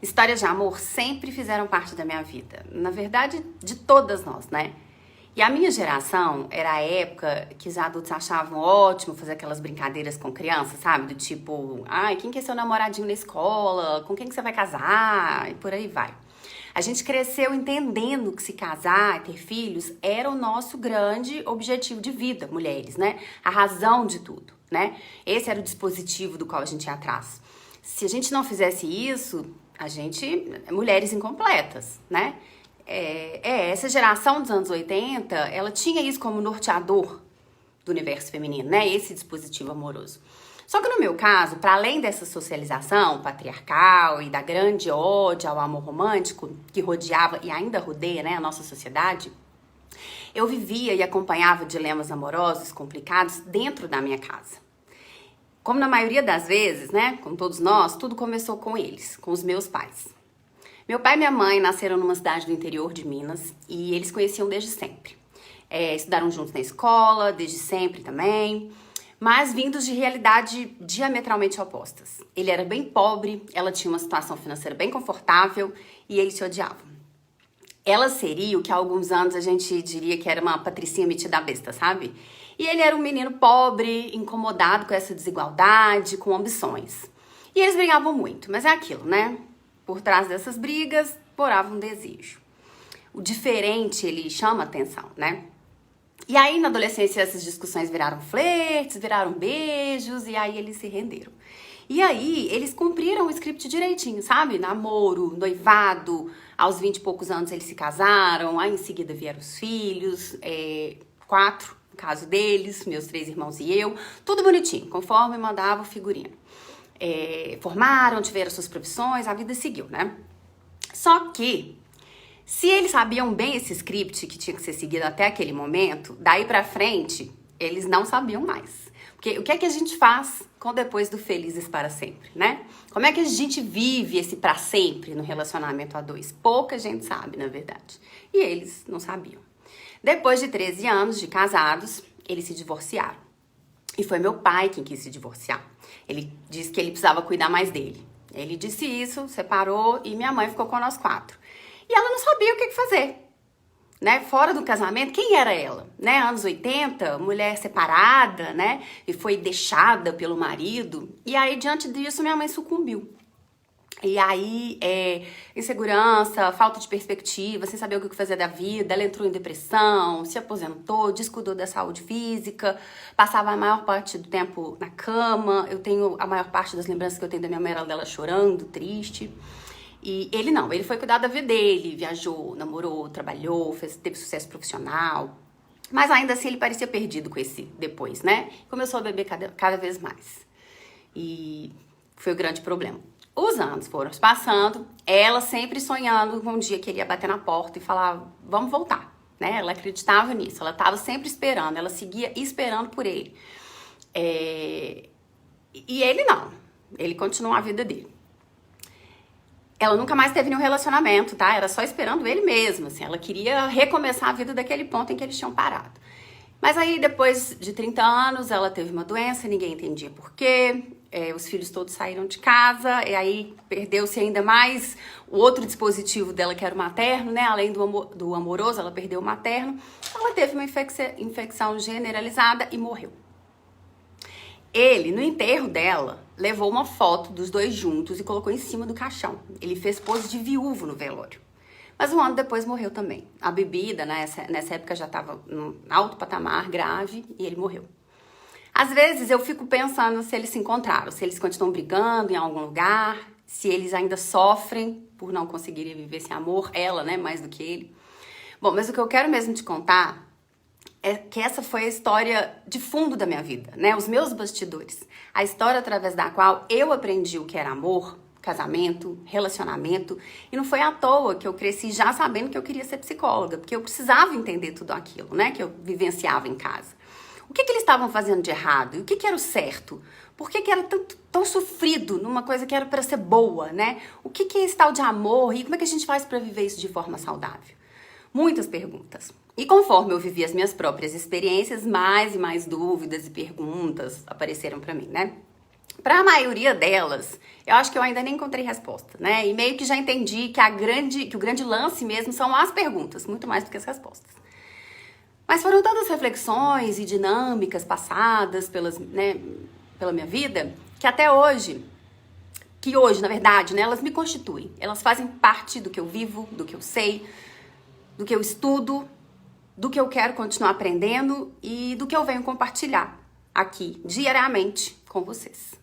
Histórias de amor sempre fizeram parte da minha vida. Na verdade, de todas nós, né? E a minha geração era a época que os adultos achavam ótimo fazer aquelas brincadeiras com crianças, sabe? Do tipo, ai, quem que é seu namoradinho na escola? Com quem que você vai casar? E por aí vai. A gente cresceu entendendo que se casar e ter filhos era o nosso grande objetivo de vida, mulheres, né? A razão de tudo, né? Esse era o dispositivo do qual a gente ia atrás. Se a gente não fizesse isso, a gente... mulheres incompletas, né? Essa geração dos anos 80, ela tinha isso como norteador do universo feminino, né? Esse dispositivo amoroso. Só que no meu caso, para além dessa socialização patriarcal e da grande ódio ao amor romântico que rodeava e ainda rodeia, né, a nossa sociedade, eu vivia e acompanhava dilemas amorosos complicados dentro da minha casa. Como na maioria das vezes, né, como todos nós, tudo começou com eles, com os meus pais. Meu pai e minha mãe nasceram numa cidade do interior de Minas e eles conheciam desde sempre. Estudaram juntos na escola, desde sempre também, mas vindos de realidade diametralmente opostas. Ele era bem pobre, ela tinha uma situação financeira bem confortável e eles se odiavam. Ela seria o que há alguns anos a gente diria que era uma patricinha metida à besta, sabe? E ele era um menino pobre, incomodado com essa desigualdade, com ambições. E eles brigavam muito, mas é aquilo, né? Por trás dessas brigas, morava um desejo. O diferente, ele chama atenção, né? E aí, na adolescência, essas discussões viraram flertes, viraram beijos, e aí eles se renderam. E aí, eles cumpriram o script direitinho, sabe? Namoro, noivado, aos 20 e poucos anos eles se casaram, aí em seguida vieram os filhos, 4, no caso deles, meus 3 irmãos e eu, tudo bonitinho, conforme mandava o figurino. Formaram, tiveram suas profissões, a vida seguiu, né? Só que, se eles sabiam bem esse script que tinha que ser seguido até aquele momento, daí pra frente, eles não sabiam mais. Porque o que é que a gente faz com depois do felizes para sempre, né? Como é que a gente vive esse pra sempre no relacionamento a dois? Pouca gente sabe, na verdade. E eles não sabiam. Depois de 13 anos de casados, eles se divorciaram. E foi meu pai quem quis se divorciar. Ele disse que ele precisava cuidar mais dele. Ele disse isso, separou e minha mãe ficou com nós 4. E ela não sabia o que fazer, né? Fora do casamento, quem era ela? Né? Anos 80, mulher separada, né? E foi deixada pelo marido. E aí, diante disso, minha mãe sucumbiu. E aí, insegurança, falta de perspectiva, sem saber o que fazer da vida, ela entrou em depressão, se aposentou, descuidou da saúde física, passava a maior parte do tempo na cama. Eu tenho a maior parte das lembranças que eu tenho da minha mãe era dela chorando, triste. E ele não, ele foi cuidar da vida dele, viajou, namorou, trabalhou, teve sucesso profissional. Mas ainda assim ele parecia perdido com esse depois, né? Começou a beber cada vez mais. E foi o grande problema. Os anos foram se passando, ela sempre sonhando com um dia que ele ia bater na porta e falar, vamos voltar, né? Ela acreditava nisso, ela estava sempre esperando, ela seguia esperando por ele. E ele não, ele continuou a vida dele. Ela nunca mais teve nenhum relacionamento, tá? Era só esperando ele mesmo, assim. Ela queria recomeçar a vida daquele ponto em que eles tinham parado. Mas aí, depois de 30 anos, ela teve uma doença, ninguém entendia por quê. Os filhos todos saíram de casa, e aí perdeu-se ainda mais o outro dispositivo dela, que era o materno, né? Além do amoroso, ela perdeu o materno. Ela teve uma infecção generalizada e morreu. Ele, no enterro dela, levou uma foto dos dois juntos e colocou em cima do caixão. Ele fez pose de viúvo no velório. Mas um ano depois morreu também. A bebida, nessa época, já estava num alto patamar, grave, e ele morreu. Às vezes eu fico pensando se eles se encontraram, se eles continuam brigando em algum lugar, se eles ainda sofrem por não conseguirem viver esse amor, ela, né, mais do que ele. Bom, mas o que eu quero mesmo te contar é que essa foi a história de fundo da minha vida, né? Os meus bastidores. A história através da qual eu aprendi o que era amor, casamento, relacionamento. E não foi à toa que eu cresci já sabendo que eu queria ser psicóloga, porque eu precisava entender tudo aquilo, né? Que eu vivenciava em casa. O que eles estavam fazendo de errado? E o que era o certo? Por que era tão sofrido numa coisa que era para ser boa, né? O que é esse tal de amor? E como é que a gente faz para viver isso de forma saudável? Muitas perguntas. E conforme eu vivi as minhas próprias experiências, mais e mais dúvidas e perguntas apareceram para mim, né? Para a maioria delas, eu acho que eu ainda nem encontrei resposta, né? E meio que já entendi que o grande lance mesmo são as perguntas, muito mais do que as respostas. Mas foram tantas reflexões e dinâmicas passadas pela minha vida, que até hoje, na verdade, né, elas me constituem. Elas fazem parte do que eu vivo, do que eu sei, do que eu estudo, do que eu quero continuar aprendendo e do que eu venho compartilhar aqui diariamente com vocês.